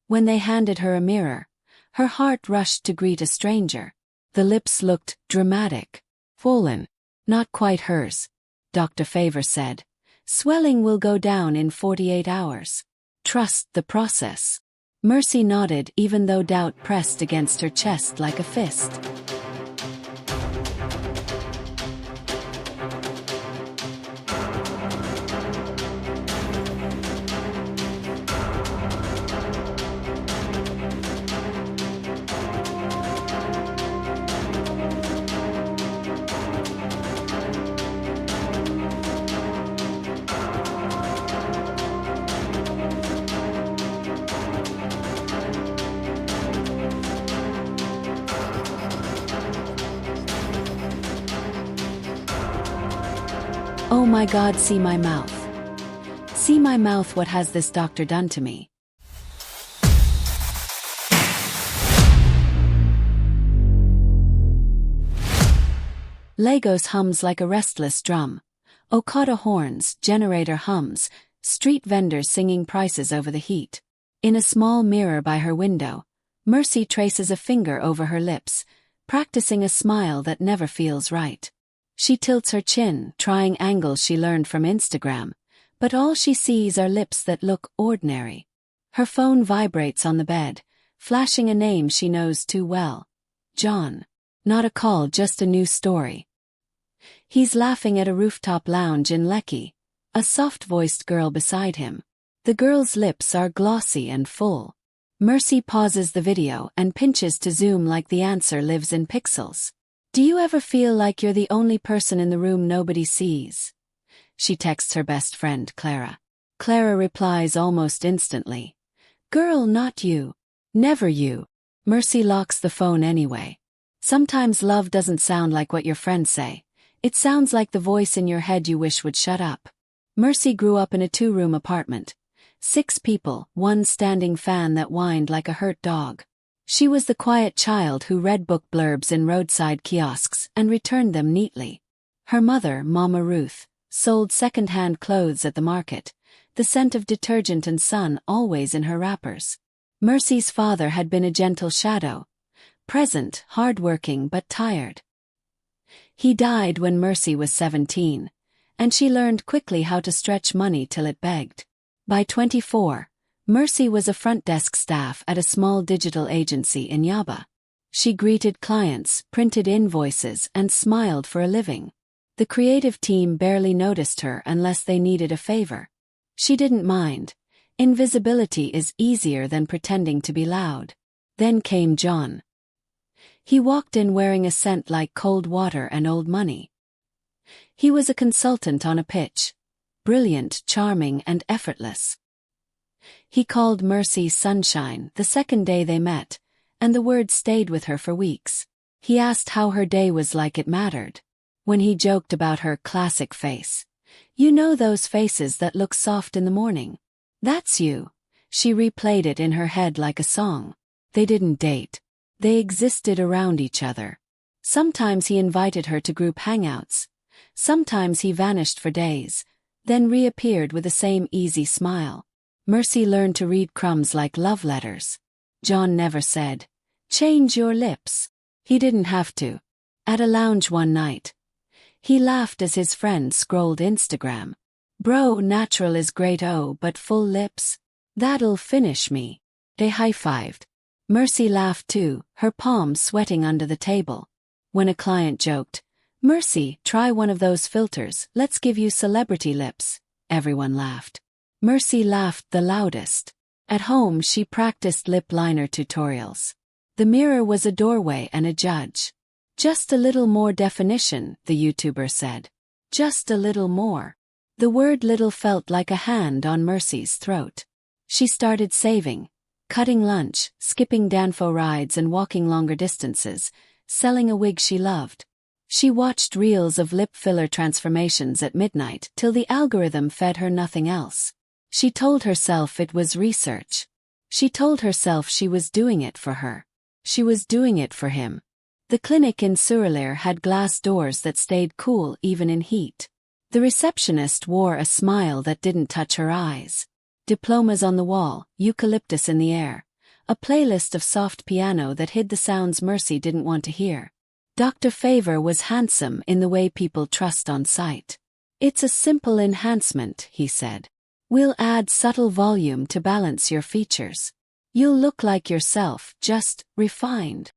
When they handed her a mirror, her heart rushed to greet a stranger. The lips looked dramatic, swollen. Not quite hers, Dr. Favor said. Swelling will go down in 48 hours. Trust the process. Mercy nodded even though doubt pressed against her chest like a fist. Oh my God, see my mouth. See my mouth, what has this doctor done to me? Lagos hums like a restless drum. Okada horns, generator hums, street vendors singing prices over the heat. In a small mirror by her window, Mercy traces a finger over her lips, practicing a smile that never feels right. She tilts her chin, trying angles she learned from Instagram, but all she sees are lips that look ordinary. Her phone vibrates on the bed, flashing a name she knows too well. John. Not a call, just a new story. He's laughing at a rooftop lounge in Lekki, a soft-voiced girl beside him. The girl's lips are glossy and full. Mercy pauses the video and pinches to zoom like the answer lives in pixels. Do you ever feel like you're the only person in the room nobody sees? She texts her best friend, Clara. Clara replies almost instantly. Girl, not you. Never you. Mercy locks the phone anyway. Sometimes love doesn't sound like what your friends say. It sounds like the voice in your head you wish would shut up. Mercy grew up in a 2-room apartment. 6 people, one standing fan that whined like a hurt dog. She was the quiet child who read book blurbs in roadside kiosks and returned them neatly. Her mother, Mama Ruth, sold second-hand clothes at the market, the scent of detergent and sun always in her wrappers. Mercy's father had been a gentle shadow, present, hard-working but tired. He died when Mercy was 17, and she learned quickly how to stretch money till it begged. By 24, Mercy was a front desk staff at a small digital agency in Yaba. She greeted clients, printed invoices, and smiled for a living. The creative team barely noticed her unless they needed a favor. She didn't mind. Invisibility is easier than pretending to be loud. Then came John. He walked in wearing a scent like cold water and old money. He was a consultant on a pitch. Brilliant, charming, and effortless. He called Mercy Sunshine the second day they met, and the word stayed with her for weeks. He asked how her day was like it mattered. When he joked about her classic face. You know those faces that look soft in the morning? That's you. She replayed it in her head like a song. They didn't date. They existed around each other. Sometimes he invited her to group hangouts. Sometimes he vanished for days, then reappeared with the same easy smile. Mercy learned to read crumbs like love letters. John never said, "Change your lips." He didn't have to. At a lounge one night, he laughed as his friend scrolled Instagram. Bro, natural is great, oh, but full lips? That'll finish me. They high-fived. Mercy laughed too, her palms sweating under the table. When a client joked, "Mercy, try one of those filters, let's give you celebrity lips," everyone laughed. Mercy laughed the loudest. At home she practiced lip liner tutorials. The mirror was a doorway and a judge. Just a little more definition, the YouTuber said. Just a little more. The word little felt like a hand on Mercy's throat. She started saving, cutting lunch, skipping Danfo rides and walking longer distances, selling a wig she loved. She watched reels of lip filler transformations at midnight till the algorithm fed her nothing else. She told herself it was research. She told herself she was doing it for her. She was doing it for him. The clinic in Surulere had glass doors that stayed cool even in heat. The receptionist wore a smile that didn't touch her eyes. Diplomas on the wall, eucalyptus in the air, a playlist of soft piano that hid the sounds Mercy didn't want to hear. Dr. Favor was handsome in the way people trust on sight. "It's a simple enhancement," he said. "We'll add subtle volume to balance your features. You'll look like yourself, just refined."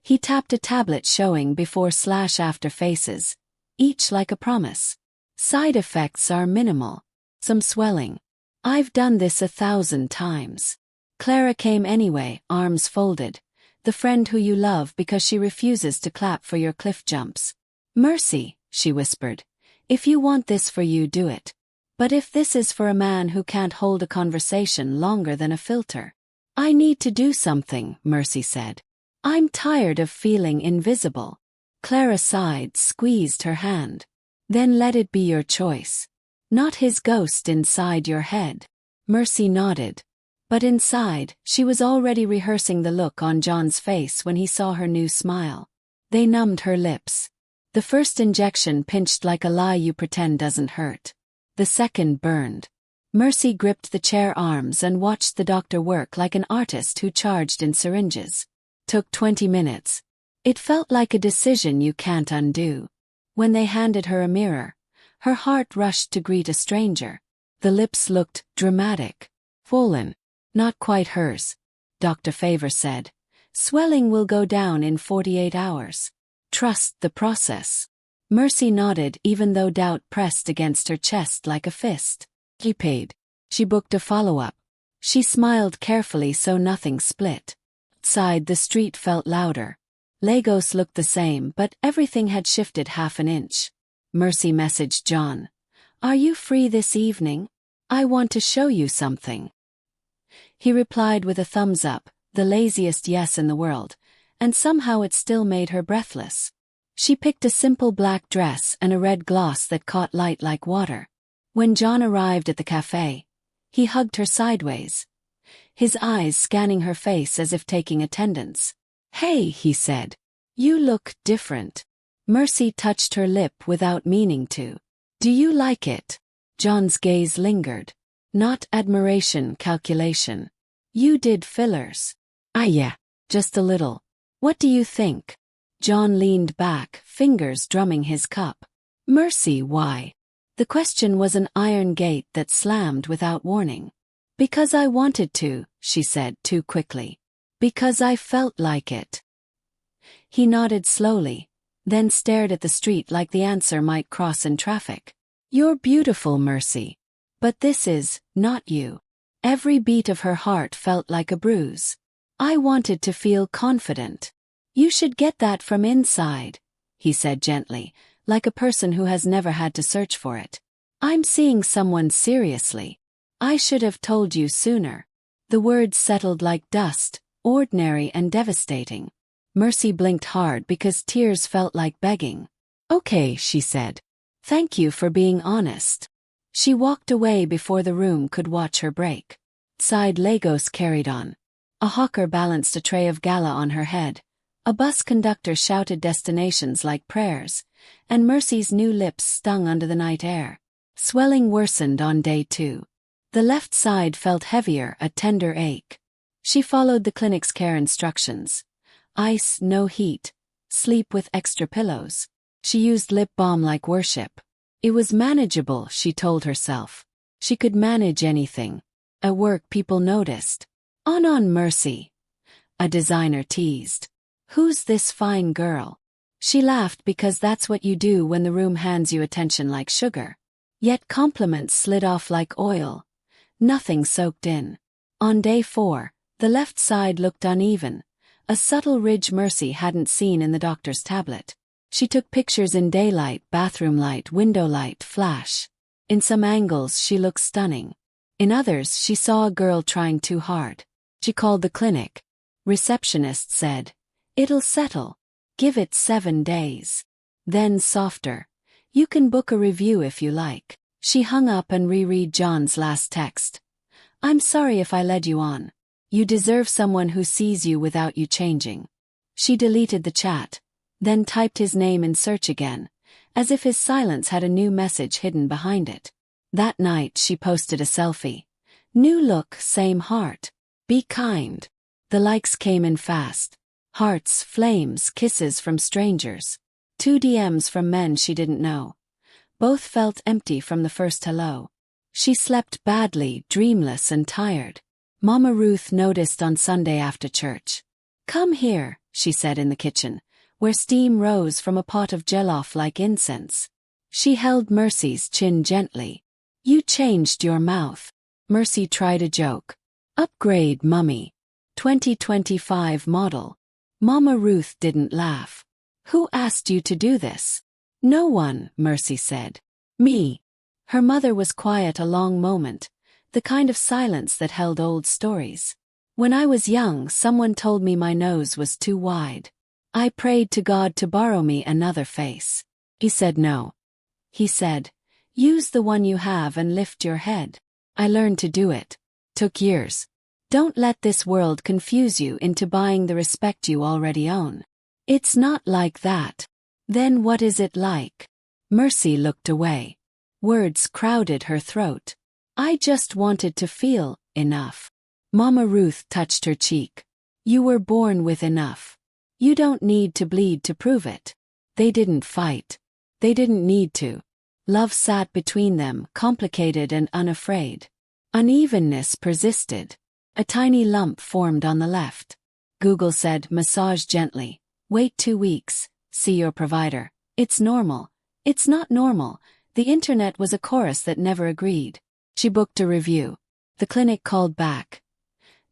He tapped a tablet showing before/after faces, each like a promise. "Side effects are minimal. Some swelling. I've done this 1,000 times." Clara came anyway, arms folded. "The friend who you love because she refuses to clap for your cliff jumps." "Mercy," she whispered. "If you want this for you, do it. But if this is for a man who can't hold a conversation longer than a filter." "I need to do something," Mercy said. "I'm tired of feeling invisible." Clara sighed, squeezed her hand. "Then let it be your choice. Not his ghost inside your head." Mercy nodded. But inside, she was already rehearsing the look on John's face when he saw her new smile. They numbed her lips. The first injection pinched like a lie you pretend doesn't hurt. The second burned. Mercy gripped the chair arms and watched the doctor work like an artist who charged in syringes. Took 20 minutes. It felt like a decision you can't undo. When they handed her a mirror, her heart rushed to greet a stranger. The lips looked dramatic. "Fallen. Not quite hers," Dr. Favor said. "Swelling will go down in 48 hours. Trust the process." Mercy nodded even though doubt pressed against her chest like a fist. He paid. She booked a follow-up. She smiled carefully so nothing split. Outside, the street felt louder. Lagos looked the same, but everything had shifted half an inch. Mercy messaged John. "Are you free this evening? I want to show you something." He replied with a thumbs up, the laziest yes in the world, and somehow it still made her breathless. She picked a simple black dress and a red gloss that caught light like water. When John arrived at the cafe, he hugged her sideways, his eyes scanning her face as if taking attendance. "Hey," he said. "You look different." Mercy touched her lip without meaning to. "Do you like it?" John's gaze lingered. Not admiration, calculation. "You did fillers." "Ah yeah, just a little. What do you think?" John leaned back, fingers drumming his cup. "Mercy, why?" The question was an iron gate that slammed without warning. "Because I wanted to," she said too quickly. "Because I felt like it." He nodded slowly, then stared at the street like the answer might cross in traffic. "You're beautiful, Mercy. But this is not you." Every beat of her heart felt like a bruise. "I wanted to feel confident." "You should get that from inside," he said gently, like a person who has never had to search for it. "I'm seeing someone seriously. I should have told you sooner." The words settled like dust, ordinary and devastating. Mercy blinked hard because tears felt like begging. "Okay," she said. "Thank you for being honest." She walked away before the room could watch her break. Outside, Lagos carried on. A hawker balanced a tray of gala on her head. A bus conductor shouted destinations like prayers, and Mercy's new lips stung under the night air. Swelling worsened on day 2. The left side felt heavier, a tender ache. She followed the clinic's care instructions. Ice, no heat. Sleep with extra pillows. She used lip balm like worship. It was manageable, she told herself. She could manage anything. At work, people noticed. On Mercy," a designer teased. "Who's this fine girl?" She laughed because that's what you do when the room hands you attention like sugar. Yet compliments slid off like oil. Nothing soaked in. On day 4, the left side looked uneven, a subtle ridge Mercy hadn't seen in the doctor's tablet. She took pictures in daylight, bathroom light, window light, flash. In some angles she looked stunning. In others she saw a girl trying too hard. She called the clinic. Receptionist said, "It'll settle. Give it 7 days." Then softer, "You can book a review if you like." She hung up and reread John's last text. "I'm sorry if I led you on. You deserve someone who sees you without you changing." She deleted the chat, then typed his name in search again, as if his silence had a new message hidden behind it. That night she posted a selfie. New look, same heart. Be kind. The likes came in fast. Hearts, flames, kisses from strangers. 2 DMs from men she didn't know. Both felt empty from the first hello. She slept badly, dreamless and tired. Mama Ruth noticed on Sunday after church. "Come here," she said in the kitchen, where steam rose from a pot of jollof like incense. She held Mercy's chin gently. "You changed your mouth." Mercy tried a joke. "Upgrade, mummy. 2025 model." Mama Ruth didn't laugh. "Who asked you to do this?" "No one," Mercy said. "Me." Her mother was quiet a long moment, the kind of silence that held old stories. "When I was young, someone told me my nose was too wide. I prayed to God to borrow me another face. He said no. He said, use the one you have and lift your head. I learned to do it. Took years. Don't let this world confuse you into buying the respect you already own. It's not like that." "Then what is it like?" Mercy looked away. Words crowded her throat. "I just wanted to feel enough." Mama Ruth touched her cheek. "You were born with enough. You don't need to bleed to prove it." They didn't fight. They didn't need to. Love sat between them, complicated and unafraid. Unevenness persisted. A tiny lump formed on the left. Google said, "Massage gently. Wait 2 weeks. See your provider. It's normal." It's not normal. The internet was a chorus that never agreed. She booked a review. The clinic called back.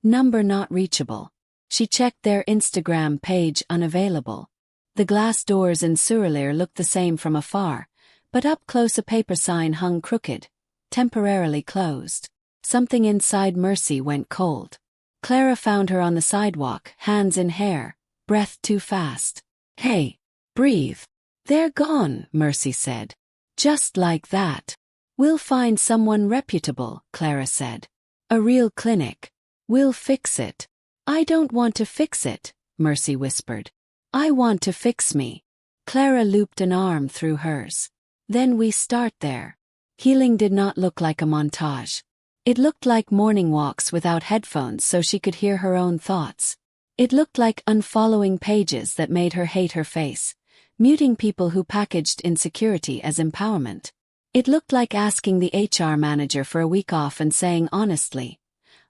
Number not reachable. She checked their Instagram page, unavailable. The glass doors in Surreyr looked the same from afar, but up close a paper sign hung crooked, temporarily closed. Something inside Mercy went cold. Clara found her on the sidewalk, hands in hair, breath too fast. "Hey, breathe." "They're gone," Mercy said. "Just like that." "We'll find someone reputable," Clara said. "A real clinic. We'll fix it." "I don't want to fix it," Mercy whispered. "I want to fix me." Clara looped an arm through hers. "Then we start there." Healing did not look like a montage. It looked like morning walks without headphones so she could hear her own thoughts. It looked like unfollowing pages that made her hate her face, muting people who packaged insecurity as empowerment. It looked like asking the HR manager for a week off and saying honestly,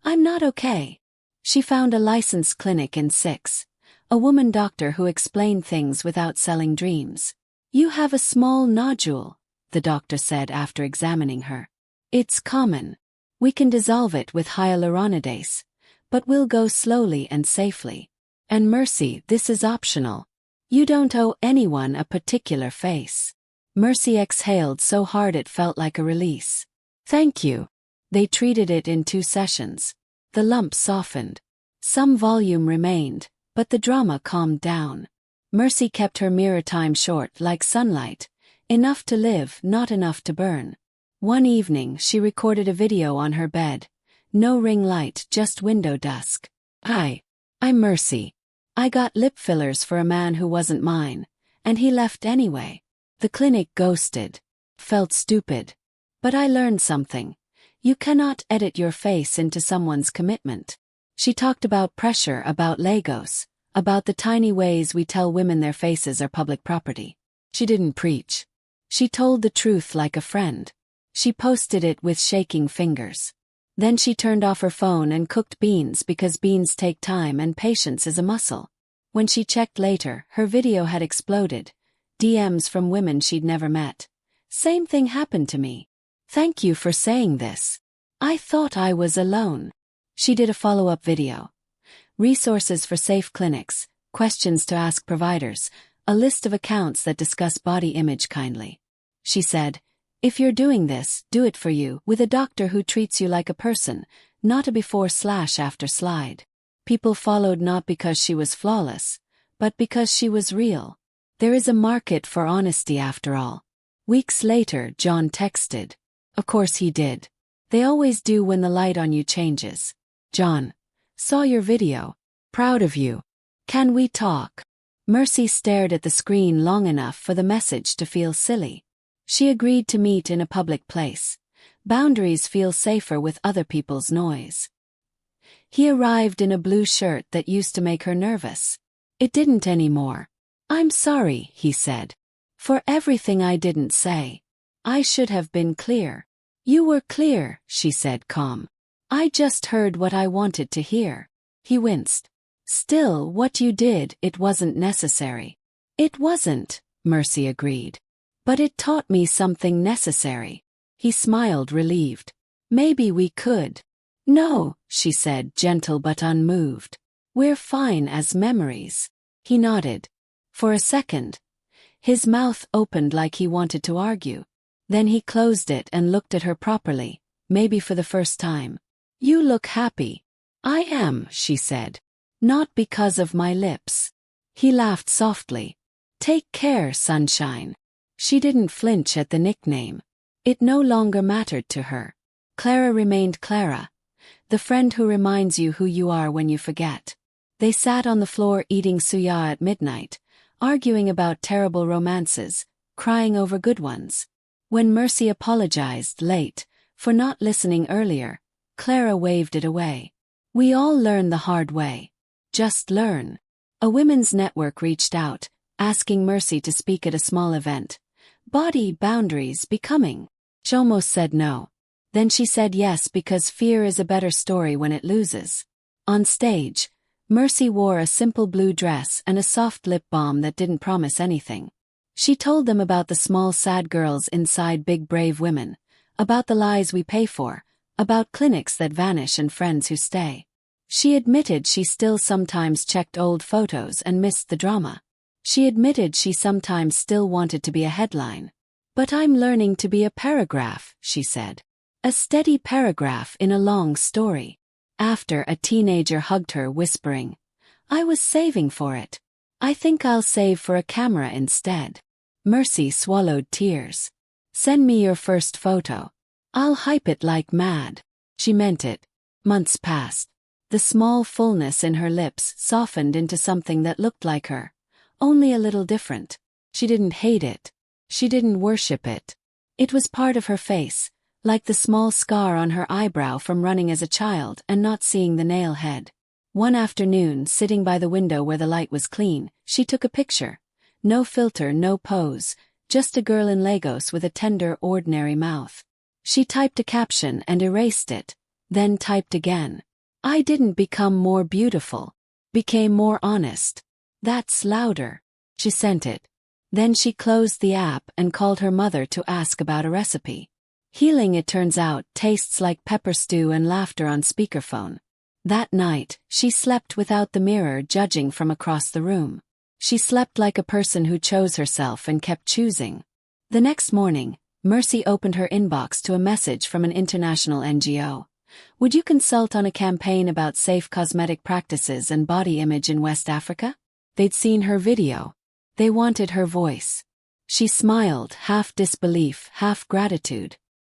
"I'm not okay." She found a licensed clinic in 6, a woman doctor who explained things without selling dreams. "You have a small nodule," the doctor said after examining her. "It's common. We can dissolve it with hyaluronidase, but we'll go slowly and safely. And Mercy, this is optional. You don't owe anyone a particular face." Mercy exhaled so hard it felt like a release. "Thank you." They treated it in 2 sessions. The lump softened. Some volume remained, but the drama calmed down. Mercy kept her mirror time short like sunlight, enough to live, not enough to burn. One evening she recorded a video on her bed. No ring light, just window dusk. "Hi. I'm Mercy. I got lip fillers for a man who wasn't mine, and he left anyway. The clinic ghosted. Felt stupid. But I learned something. You cannot edit your face into someone's commitment." She talked about pressure, about Lagos, about the tiny ways we tell women their faces are public property. She didn't preach. She told the truth like a friend. She posted it with shaking fingers. Then she turned off her phone and cooked beans because beans take time and patience is a muscle. When she checked later, her video had exploded. DMs from women she'd never met. "Same thing happened to me. Thank you for saying this. I thought I was alone." She did a follow-up video. Resources for safe clinics, questions to ask providers, a list of accounts that discuss body image kindly. She said, "If you're doing this, do it for you, with a doctor who treats you like a person, not a before/after slide." People followed not because she was flawless, but because she was real. There is a market for honesty after all. Weeks later, John texted. Of course he did. They always do when the light on you changes. "John. Saw your video. Proud of you. Can we talk?" Mercy stared at the screen long enough for the message to feel silly. She agreed to meet in a public place. Boundaries feel safer with other people's noise. He arrived in a blue shirt that used to make her nervous. It didn't anymore. "I'm sorry," he said. "For everything I didn't say. I should have been clear." "You were clear," she said, calm. "I just heard what I wanted to hear." He winced. "Still, what you did, it wasn't necessary." "It wasn't," Mercy agreed. "But it taught me something necessary." He smiled, relieved. "Maybe we could." "No," she said, gentle but unmoved. "We're fine as memories." He nodded. For a second, his mouth opened like he wanted to argue. Then he closed it and looked at her properly, maybe for the first time. "You look happy." "I am," she said. "Not because of my lips." He laughed softly. "Take care, sunshine." She didn't flinch at the nickname. It no longer mattered to her. Clara remained Clara, the friend who reminds you who you are when you forget. They sat on the floor eating suya at midnight, arguing about terrible romances, crying over good ones. When Mercy apologized, late, for not listening earlier, Clara waved it away. "We all learn the hard way. Just learn." A women's network reached out, asking Mercy to speak at a small event. Body Boundaries Becoming. She almost said no. Then she said yes because fear is a better story when it loses. On stage, Mercy wore a simple blue dress and a soft lip balm that didn't promise anything. She told them about the small sad girls inside big brave women, about the lies we pay for, about clinics that vanish and friends who stay. She admitted she still sometimes checked old photos and missed the drama. She admitted she sometimes still wanted to be a headline. "But I'm learning to be a paragraph," she said. "A steady paragraph in a long story." After, a teenager hugged her, whispering, "I was saving for it. I think I'll save for a camera instead." Mercy swallowed tears. "Send me your first photo. I'll hype it like mad." She meant it. Months passed. The small fullness in her lips softened into something that looked like her, only a little different. She didn't hate it. She didn't worship it. It was part of her face, like the small scar on her eyebrow from running as a child and not seeing the nail head. One afternoon, sitting by the window where the light was clean, she took a picture. No filter, no pose, just a girl in Lagos with a tender, ordinary mouth. She typed a caption and erased it, then typed again. "I didn't become more beautiful. Became more honest. That's louder." She sent it. Then she closed the app and called her mother to ask about a recipe. Healing, it turns out, tastes like pepper stew and laughter on speakerphone. That night, she slept without the mirror judging from across the room. She slept like a person who chose herself and kept choosing. The next morning, Mercy opened her inbox to a message from an international NGO. "Would you consult on a campaign about safe cosmetic practices and body image in West Africa?" They'd seen her video. They wanted her voice. She smiled, half disbelief, half gratitude.